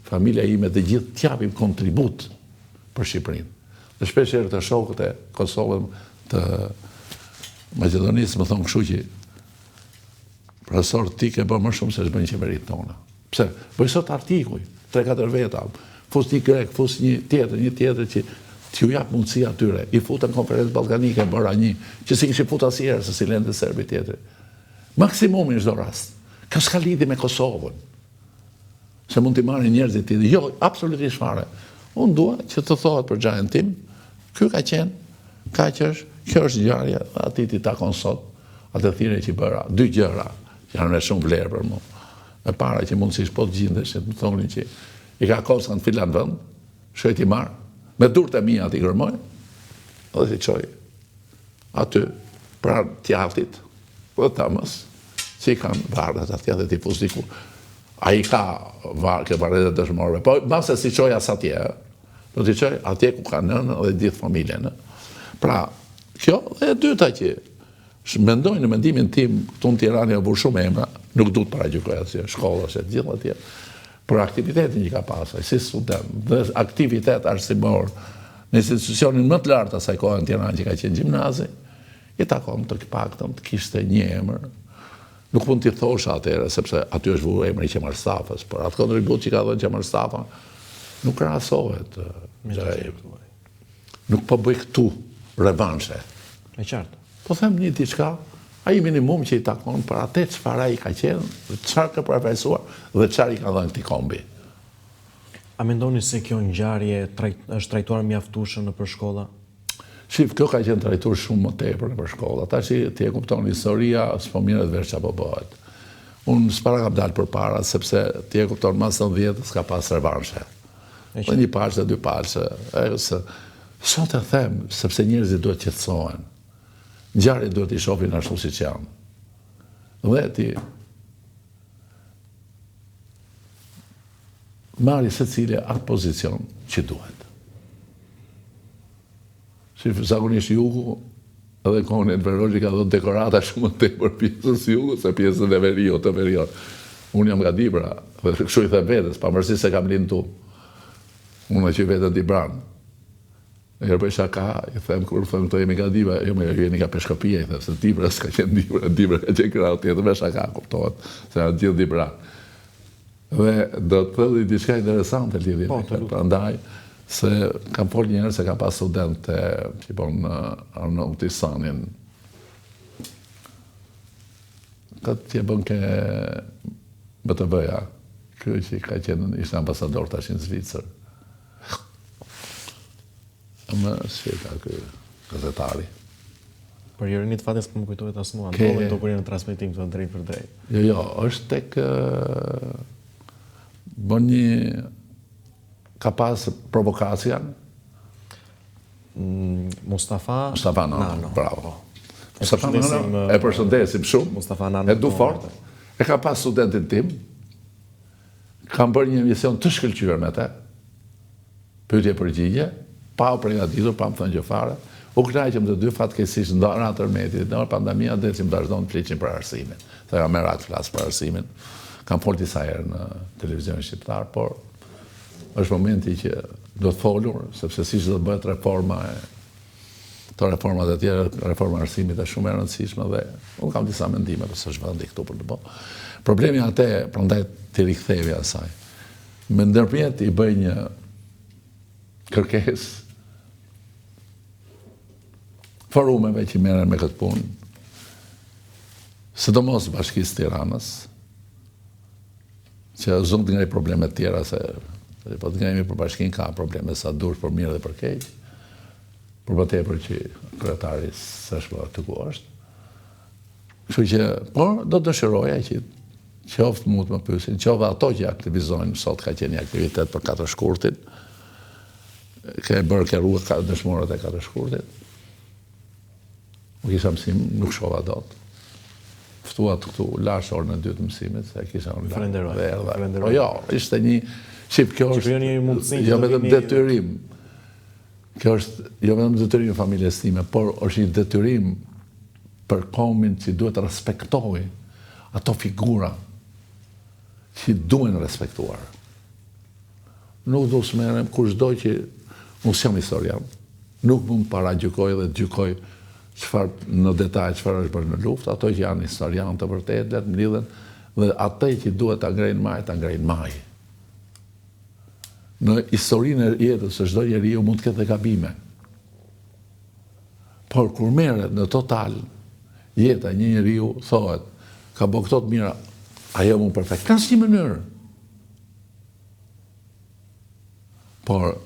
familja ime dhe gjithë t'japim kontribut për Shqipërinë. Dhe shpesh herë të shokët e Kosovën të Maqedonisë më thonë kështu që profesor ti ke bërë më shumë se shbën qeverit tona. Pse? Bëj sot artikuj, 3-4 veta, fus një grek, fus një tjetër që t'ju jap mundësi atyre. I futën konferencë ballkanike, bëra një, që si kishi fut asnjëherë se si lëndë serbi tjetër. Maksimumi në çdo rast. Kjo s'ka lidhje me Kosovën. Se mund t'i marrin njerëzit tjetër. Jo, absolutisht fare. Unë dua që të thohet për xhajen tim, ky ka qenë, ka që është, kjo është ngjarja, atij ti takon sot, atë thirrje që bëra, 2 gjëra që janë me shumë vlerë për mua. E para që mundësisht po të gjendesh, të më thonin që i ka kosa në filan vend, shkoj t'i marr, me durët e mia t'i gërmoj, dhe t'i çoj aty, pranë Tjaftit, dhe Tamës, që i kanë varret atje dhe t'i fus diku. A i ka varetet dëshmorëve. Po, mase si qoja sa tje, do t'i qoj atje ku ka nënë dhe gjithë familjen. Pra, kjo dhe e dyta që mendoj në mendimin tim, këtu në Tirani e burë shumë emra, nuk du të paragjykoj atje, shkolla që gjithë atje, për aktivitetin që ka pasaj, si student, dhe aktivitet arsimor në institucionin më të lartë asaj kohë në Tirani që ka qenë gjimnazi, i takon të paktën të kishte një emër. Nuk mund t'i thosha atëre, sepse aty është vurë emri Qemal Stafës, por atë kontribut që ka dhënë Qemal Stafa, nuk krahasohet. Nuk po bëj këtu revanshe. E qartë. Po them një diçka ai minimum që i takon për atë çfarë ai ka qenë, çfarë ka përfaqësuar dhe çfarë i ka dhënë këtij kombi. A mendoni se kjo ngjarje është trajtuar mjaftueshëm nëpër shkolla? Shif, kjo ka qenë trajtuar shumë më tepër nëpër shkolla. Tash ti e kupton, historia s'po mirët veç çapo bëhet. Unë s'para kam dalë përpara, sepse ti e kupton, mas 90 s'ka pas revanshe. Dhe një paqe, dy paqe. Sot e them, sepse njerëzit duhet qetësohen. Ngjarjet duhet i shohin ashtu siç janë. Dhe ti marri secili atë pozicion që duhet. Shif, zakonisht Jugu, edhe kohën e Enver ka dhënë dekorata shumë të tepër pjesës Jugut se pjesën e Veriut të Veriut. Unë jam nga Dibra, dhe kështu i them vetes, pavarësisht se kam lindur tu. Unë që vetëm Dibran. Herë për shaka, i them, kur them këto jemi nga Dibra, jo me jeni nga Peshkopia, i them, se Dibra s'ka qenë Dibra, Dibra ka qenë krau tjetër, me shaka, kuptohet, se janë gjithë Dibra. Dhe do të thëllë diçka interesante lidhje me këtë, prandaj, se kam folë njerëz se kam pas studente që bon Arnaud Tisanin. Këtë që bën ke BTV-ja, kjo që ka qenë ishte ambasador tash në Zvicër. Më shqeta kë gazetari. Për Jeronit fatin s'po më kujtohet as mua, ndodhen këto kur janë në transmetim këto drejt për drejt. Jo, është tek bën një ka pas provokacja. Mustafa Nano, bravo. Mustafa Nano, e përshëndesim shumë. Mustafa Nano. E du fort. E ka pas studentin tim. Kam bërë një emision të shkëlqyer me te. Pyetje përgjigje, pa u përgatitur, pa më thënë gjë fare. U kënaqëm të dy fatkeqësisht ndarë atë tërmetit, në pandemia decim vazhdon të fliqim për arsimin. Se kam merak të flas për arsimin. Kam folur disa herë në televizionin shqiptar, por është momenti që do të folur, sepse siç do të bëhet reforma këto reformat e tjera, reforma e arsimit është shumë e rëndësishme dhe unë kam disa mendime, përse është vendi këtu për të bërë. Problemi atë, prandaj të rikthevi asaj. Me ndërmjet i bëj një kërkesë forumeve që merren me këtë punë, sidomos Bashkisë Tiranës, që zonë të ngrej problemet tjera, se po të ngejemi për bashkin ka probleme sa dush për mirë dhe për keq, për më tepër që kryetari s'është të ku është. Kështu që, por do të dëshiroja që qoftë mund të më pyesin, qoftë ato që aktivizojnë, sot ka qenë një aktivitet për 4 shkurtit, ke bërë ke rrugë ka dëshmorët e 4 shkurtit. Më kisha mësim, nuk shova dot. Ftuat këtu lash orën e 2 të mësimit, se kisha unë Falenderoj. Po jo, ishte një shqip, kjo është jo vetëm detyrim. Kjo është jo vetëm detyrim familjes time, por është një detyrim për komin që duhet respektoj ato figura që duhen respektuar. Nuk do smerem kushdo që unë jam historian, nuk mund para gjykoj dhe gjykoj çfarë në detaj çfarë është bërë në luftë, ato që janë historianë të vërtetë le të mlidhen dhe ato që duhet ta ngrejnë maj, ta ngrejnë maj. Në historinë e jetës së çdo njeriu mund të ketë gabime. Por kur merret në total jeta e një njeriu thohet ka bërë këto të mira, ajo mund perfekt. Ka si mënyrë. Por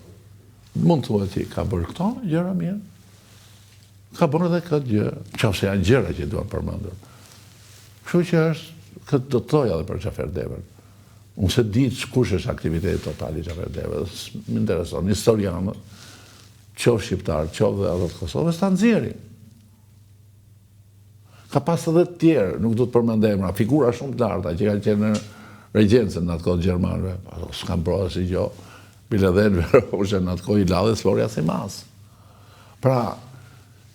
mund të thuhet që ka bërë këto gjëra mirë. Ka bërë edhe këtë gjë, qofse janë gjëra që duan përmendur. Kështu që është, këtë do të thoja edhe për Xhafer Devën. Unë se di kush është aktiviteti total i Xhafer Devës, më intereson, historianët, qoftë shqiptar, qoftë dhe edhe të Kosovës, ta nxjerrin. Ka pas edhe të tjerë, nuk do të përmend emra, figura shumë të larta që kanë qenë në regjencën në atë kohë gjermanëve, s'kan bërë si gjë, bile dhe në verë në atë kohë i ladhe Florja Simas. Pra,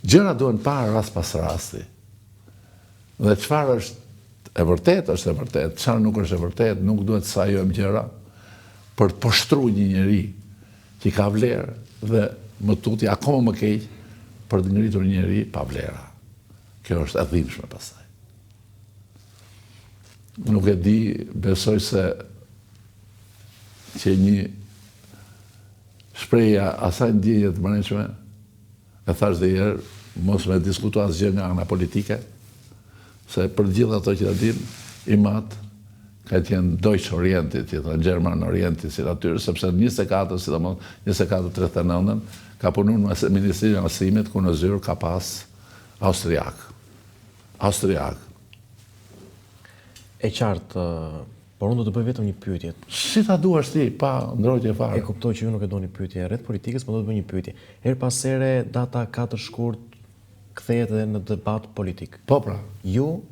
gjëra duhen parë rast pas rasti. Dhe çfarë është e vërtet, është e vërtet. Çfarë nuk është e vërtet, nuk duhet sa sajojmë gjëra për të poshtruar një njeri që ka vlerë dhe më tuti akoma më keq për të ngritur një njeri pa vlera. Kjo është e dhimbshme pastaj. Nuk e di, besoj se që një shprehja asaj ndjenje të brendshme, e thash dhe herë, mos me diskutu asgjë nga ana politike, se për gjithë ato që ta din, i matë ka qenë Deutsche Orientit, që thënë Gjerman Orientit, si atyre, sepse 24, sidomos 24-39, ka punu në Ministrinë e Arsimit, ku në zyrë ka pas austriak. E qartë, por unë do të bëj vetëm një pyetje. Si ta duash ti, pa ndrojtje fare? E kuptoj që ju nuk e doni pyetje rreth politikës, por do të bëj një pyetje. Her pas here data 4 shkurt kthehet edhe në debat politik. Po pra. Ju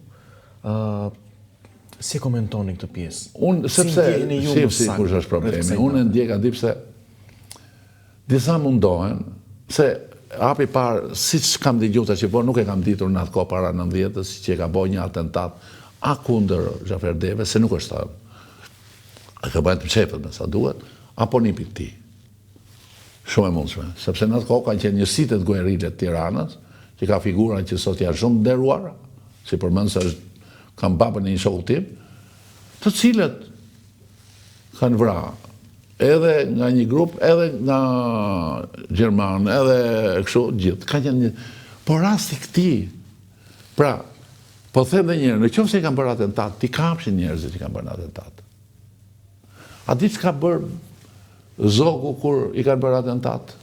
si e komentoni këtë pjesë? Unë, sepse, si kush është problemi, unë e ndjeka di pse disa mundohen, se hapi parë, si që kam digjuta që po, nuk e kam ditur në atë ko para 90-ës, që e ka boj një atentat, a kundër Xhafer Deve, se nuk është e ka bëjnë të mqepët me sa duhet, apo një për ti. Shumë e mundshme, sepse në atë ko kanë qenë njësitet guerrillet Tiranës, që ka figura që sot janë shumë nderuara, si përmend se kam babën e një shoku tim, të cilët kanë vra, edhe nga një grup, edhe nga Gjerman, edhe kështu gjithë. Ka qenë një... Por rasti këti, pra, po them dhe njërë, në qoftë se i kanë bërë atentat, ti kapshin njerëzit që kanë bërë atentat. A di që ka bërë Zogu kur i kanë bërë atentat?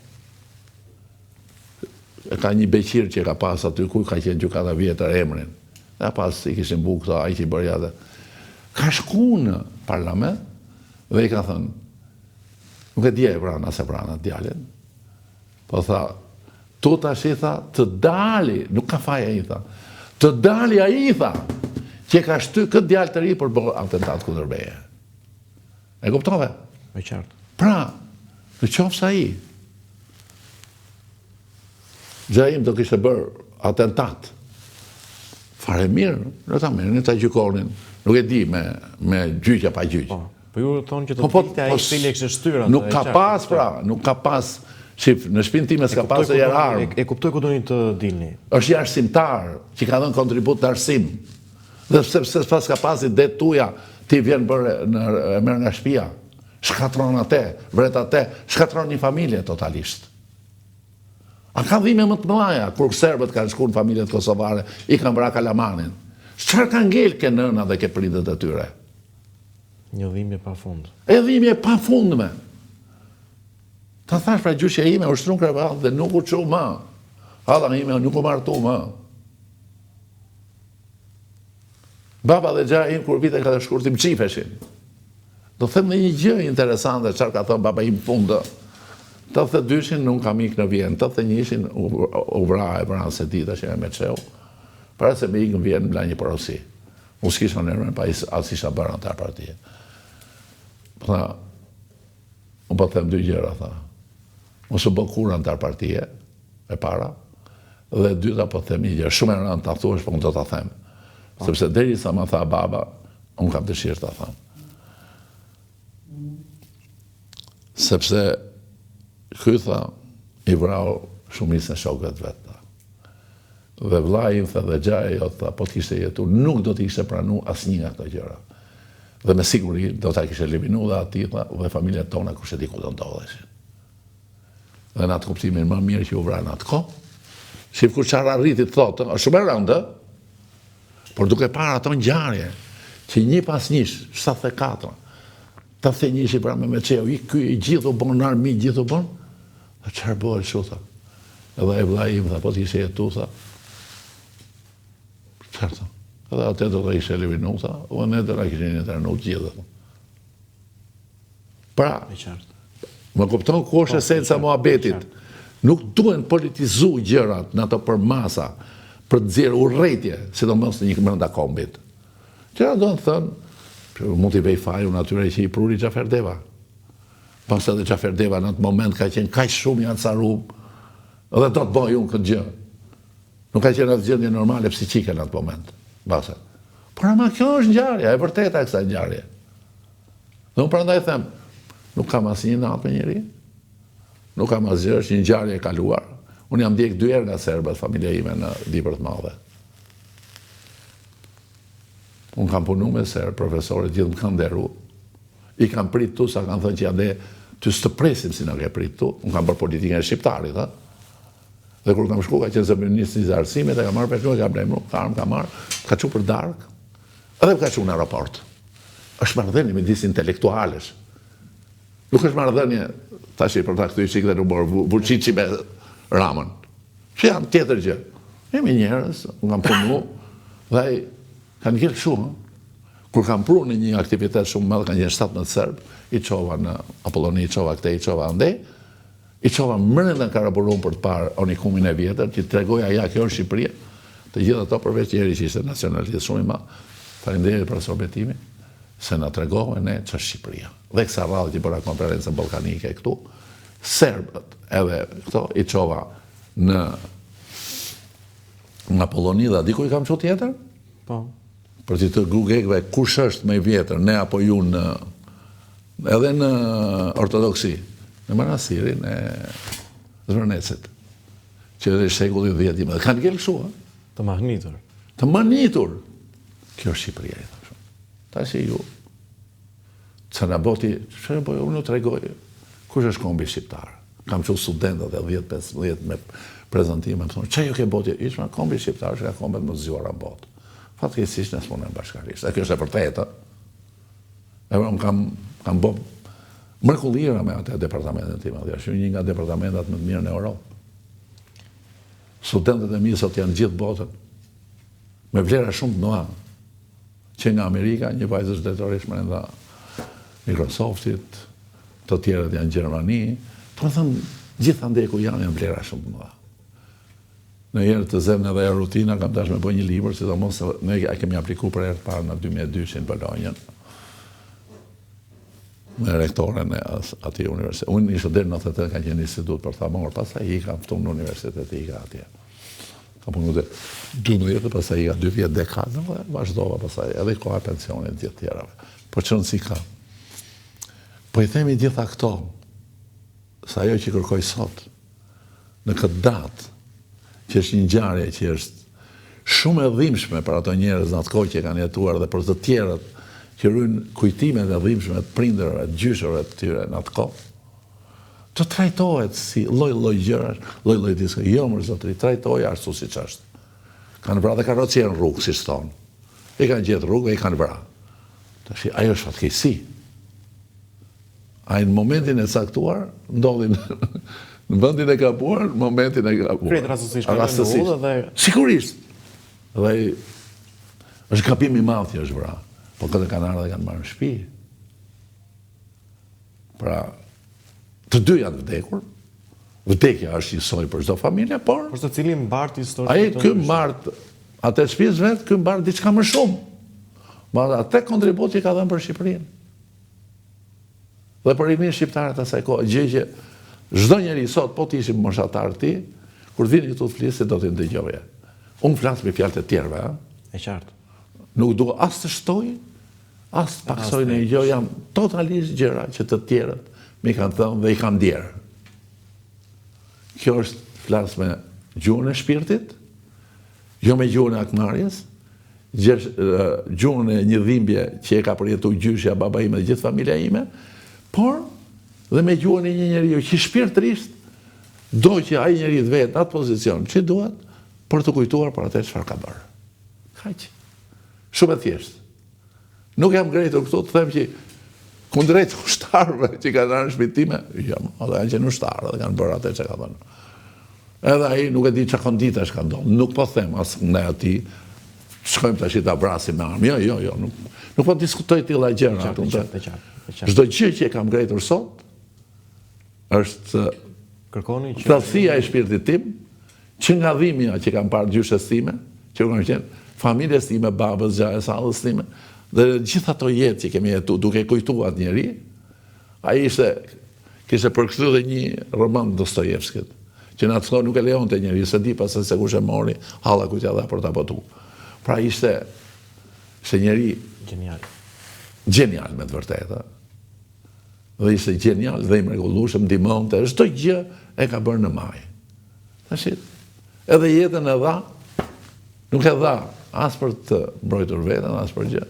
Ka një beqir që ka pas aty, ku ka qenë gjykata vjetër emrin. Dhe pas i kishin bu këto, a i që i bërja dhe. Ka shku në parlament dhe i ka thënë, nuk e dje e vrana se vrana djalin, po tha, tu tash i tha, të dali, nuk ka faja i tha, të dali a i tha, që ka shty këtë djal të ri për bërë atentat kundër meje. E kuptove? Me qartë. Pra, në qofë sa i, Xhaim do kishte bërë atentat, fare mirë, në ta merrin, ta gjykonin. Nuk e di me gjyqja pa gjyq. Po ju thonë që të pikte ai cili e kishte shtyra. Nuk ka pas pra, nuk ka pas. Shif, në shpinë time s'ka pas e jararm. E kuptoj ku doni të dilni. Është arsimtar që ka dhënë kontribut të arsim. Dhe sepse pas ka pasi det tuja, ti vjen bërë e merr nga shtëpia. Shkatron atë, vret atë, shkatron një familje totalisht. A ka dhime më të mëdha, kur serbët kanë shkuar në familjet kosovare, i kanë vrarë Kalamanin. Çfarë ka ngel ke nëna dhe ke prindet e tyre? Një dhimbje pafund. E dhimbje pafundme. Ta thash pra gjyqja ime u shtrum krevat dhe nuk u çu më. Halla ime nuk u martu më. Baba dhe xha im kur vite ka të shkurtim qifeshin. Do them në një gjë interesante çfarë ka thënë baba im fundë. 82-shin nuk kam ikë në Vjenë, 81-shin u vra se dita që e me qeu, para se me ikë në Vjenë bla një porosi. U s'kisha nërmen, pa as isha bërë në të partije. Tha, unë po them dy gjëra, tha. Mos u bë kurrë në të partije, e para, dhe dyta po them një gjë, shumë e rëndë të thuash, po unë do të them. Sepse deri sa ma tha baba, unë kam dëshirë të them. Sepse ky tha, i vrau shumicën e shokët vetë. Dhe vllai im tha dhe xhaja jo tha, po të kishte jetu, nuk do të ishte pranu asnjë nga këto gjëra. Dhe me siguri do ta kishte eliminu dhe ati tha, dhe familjet tona kush e di ku do ndodheshin. Dhe në atë kuptimin më mirë që u vra në atë kohë, shif kur çfarë arriti të thotë, është shumë e rëndë, por duke parë ato ngjarje, që një pas njësh, 74, ta the njëshi pra me qeu, i ky i gjithu bon, në armi gjithu bon, dhe qërë bëhet shu, tha. Edhe e vllai im, tha, po t'ishe jetu, tha. Qërë, tha. Edhe atë do të ishe eliminu, tha, o ne të na kishin internu gjithë. Pra, më kupton ku është esenca muhabetit. Nuk duhen politizu gjërat në ato për masa, për të nxjerrë urrëtie, sidomos në një brenda kombit. Gjëra do të thënë, mund t'i vej faju në atyre që i pruri Xhafer Deva. Pas edhe Xhafer Deva në atë moment ka qenë kaq shumë janë carum, edhe do të bëj unë këtë gjë. Nuk ka qenë atë gjendje normale psiqike në atë moment. Basa. Por ama kjo është ngjarja, e vërteta e kësaj ngjarje. Dhe unë prandaj them, nuk kam asnjë natë me njëri, nuk kam asgjë, është një ngjarje e kaluar. Unë jam ndjek 2 herë nga serbët, familja ime në Libër të Madhe. Unë kam punu me serë, profesorët gjithë më kanë nderu. I kam prit tu, sa kanë thënë që ade, ty së të presim si në ke prit tu. Unë kam bërë politikën e shqiptarit, Dhe kur kam shku, ka qenë zëministri i arsimit, ka marrë personin, ka blejmru, ka armë, ka marrë, ka qu për darkë, edhe ka qu në aeroport. Është marrëdhënie me disë intelektualesh. Nuk është marrëdhënie, tash për ta këthy qikë dhe nuk borë Vučići me Ramën. Që janë tjetër gjë. Jemi njerës, kam punu, dhe kanë gjellë shumë. Kur kam pru në një aktivitet shumë madhe, kanë qenë 17 Serbë, i qova në Apolloni, i qova këte, i qova ndej, i qova mërën dhe në Karaburun për të parë onikumin e vjetër, që të tregoja ja, kjo është Shqipëria, të gjithë ato përveç njeri që ishte nacionalitet shumë i ma, faleminderit për sorbetimi, se na tregohë ne që është Shqipëria. Dhe kësa radhë që bëra konferencën balkanike këtu, Serbët edhe këto i qova në Apolloni dhe diku i kam që tjetër? Po. Për që të grugekve, kush është me i vjetër, ne apo ju edhe në ortodoksi, në manastirin e Zvërnecit, që edhe shekulli 10 dhe kanë gjellë shua. Të mahnitur. Të mahnitur. Kjo është Shqipëria, i thashë. Ta si ju, që në boti, që unë të regoj, kush është kombi shqiptar? Kam që studentat e 10-15 me prezentime, më thonë, që ju ke boti? Ishma kombi shqiptar, që ka kombet më zjuara botë. Fatkesisht në smunën bashkarisht. E kjo është e përteta. E unë kam bo mërkullira me atë departamentet tim. Dhe është një nga departamentat më të mirë në Europë. Studentet e mi sot janë gjithë botën. Me vlera shumë të noa. Që nga Amerika, një vajzë shtetorish më nda Microsoftit, të tjerët janë Gjermani. Të më thëmë, gjithë ndeku janë vlera shumë të noa. Në herë të zemë edhe rutina, kam tash me bëj një libër, si të mos, ne kemi apliku për herë të parë në 2002 në Bolonjën, me rektoren e ati universitet. Unë ishte deri në 98 ka qenë institut për thamor, pastaj i kam ftuar në universitet i ka atje. Ka punu dhe 12, pastaj i ka 2 vjetë dekadë, dhe vazhdova pastaj, edhe koha pensionit gjithë tjerave. Por që nësi ka. Po i themi gjitha këto, sa ajo që kërkoj sot, në këtë datë, që është një ngjarje që është shumë e dhimbshme për ato njerëz në atë kohë që kanë jetuar dhe për të tjerët që rrujnë kujtimet e dhimbshme të prindërve, të gjyshërve të tyre në atë kohë, të trajtohet si lloj-lloj gjërash, lloj-lloj diçka. Jo, më zotëri, trajtohet ashtu siç është. Kanë vrarë dhe karrocierën në rrugë, siç thonë. I kanë gjetë rrugë e i kanë vrarë. Tash ajo është fatkeqësi. Ai në momentin e caktuar ndodhin në vendin e gabuar, në momentin e gabuar. Kretë rastësisht kanë në udhë dhe... Sigurisht. Dhe është gabim i madh që është vrarë. Po këtë kanë ardhur dhe kanë marrë në shtëpi. Pra, të dy janë vdekur. Vdekja është një soi për çdo familje, por Por se cili mbart historinë. ai ky mbart atë shtëpisë vet, ky mbart diçka më shumë. Ma atë kontribut që ka dhënë për Shqipërinë. Dhe për rimin shqiptarët asaj kohë, gjë që çdo njeri sot, po të ishim moshatar ti, kur vini këtu të flisë, do t'i ndëgjoje. Unë flas me fjalët e tjerëve, E qartë. nuk dua as të shtoj, as të paksoj në gjë, jam totalisht gjëra që të tjerët me kanë thënë dhe i kanë ndjerë. Kjo është flas me gjuhën e shpirtit, jo me gjuhën e akmarrjes, gjuhën e një dhimbje që e ka përjetu gjyshja, baba ime dhe gjithë familja ime, por dhe me gjuhën e një njeriu që shpirtërisht do që ai njeri të vetë në atë pozicion që duhet për të kujtuar për atë çfarë ka bërë. Kaq. Shumë e thjeshtë. Nuk jam ngritur këtu të them që kundrejt ushtarëve që kanë dhënë shpitime, jam, edhe janë qenë ushtarë dhe kanë bërë atë që ka dhënë. Edhe ai nuk e di çka konditash ka ndodhur. Nuk po them as ndaj atij shkojmë tash ta vrasim me armë. Jo, nuk po diskutoj tilla gjëra. Çdo gjë që e kam ngritur sot është Kërkoni që tradhtia e shpirtit tim, që nga dhimbja që kam parë gjyshes time, që kam qenë familjes time, babës, gjajës, sallës time, dhe gjithë ato jetë që kemi jetu duke kujtuar atë njeri, ai kishte përkthyer dhe një roman Dostojevskit, që në atë kohë nuk e lejonte njeri, se di pas se kush e mori, halla kujt ja dha për ta botu. Pra ishte njeri genial me të vërtetë. Dhe ishte genial dhe i mrekullueshëm, ndihmonte, çdo gjë e ka bërë në maj. Tash edhe jetën e dha, nuk e dha as për të mbrojtur veten, as për gjë,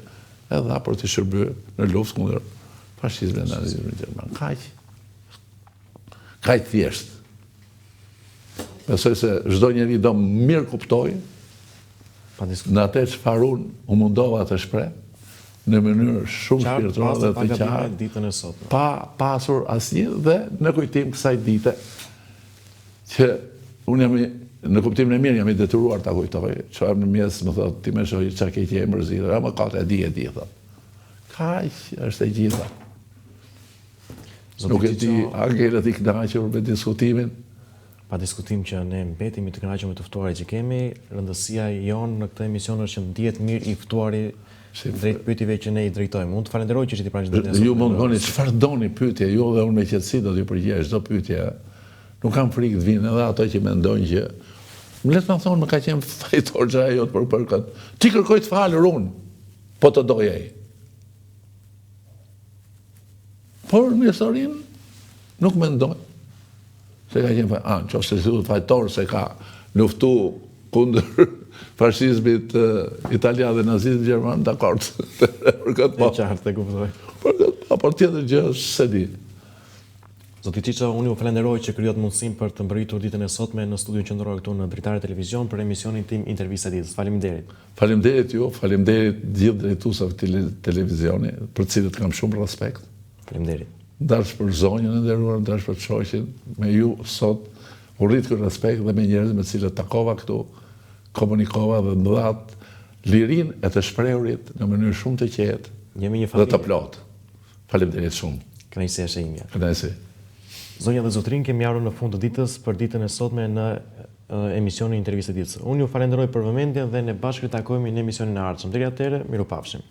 e dha për të shërbyer në luftë kundër fashizmit nazizmit gjerman. Kaq thjesht. Besoj se çdo njeri do mirë kuptoj në atë çfarë unë u mundova të shpreh në mënyrë shumë shpirtërore dhe të qartë, ditën e sotme. pa pasur asnjë dhe në kujtim kësaj dite që unë jam në kuptimin e mirë jam i detyruar ta kujtoj. Çohem në mes, më thotë, ti më shoh çka ke qenë mërzitur, ama ka të di thot. Kaq është e gjitha. Nuk e di, angelet i kënaqur me diskutimin. Pa diskutim që ne mbetemi të kënaqur me të ftuarit që kemi, rëndësia jonë në këtë emision është që ndihet mirë i ftuari drejt pyetjeve që ne i drejtojmë. Unë të falenderoj që ishit i pranë ditën e sotme. Ju mund bëni çfarë doni pyetje, ju dhe unë me qetësi do t'ju përgjigj çdo pyetje. Nuk kam frikë të vinë edhe ato që mendojnë që më le të më thonë më ka qenë fajtor që ajo për këtë. Ti kërkoj të falur unë, po të doja ai. Por në historinë nuk mendoj se ka qenë nëse thuhet fajtor se ka luftu kundër fashizmit italian dhe nazizmit gjerman, dakord. Për këtë po. Qartë, e kuptoj. Për këtë por tjetër gjë se di. Zoti Çiço, unë ju falenderoj që krijot mundësinë për të mbërritur ditën e sotme në studion qendror këtu në Dritare Televizion për emisionin tim Intervista e ditës. Faleminderit. Faleminderit ju, faleminderit gjithë drejtuesave të televizionit, për cilët kam shumë respekt. Faleminderit. Dash për zonjën e nderuar, dash për shoqin, me ju sot u rrit ky respekt dhe me njerëz me të cilët takova këtu, komunikova dhe më dhat lirinë e të shprehurit në mënyrë shumë të qetë. Jemi një dhe të familje. plotë. Faleminderit shumë. Kënaqësia është e imja. Kënaqësi. Zonja dhe zotrin, kemi ardhur në fund të ditës për ditën e sotme në emisionin Intervistë e ditës. Unë ju falenderoj për vëmendjen dhe ne bashkë takojmë në emisionin e ardhshëm. Deri atëherë, mirupafshim.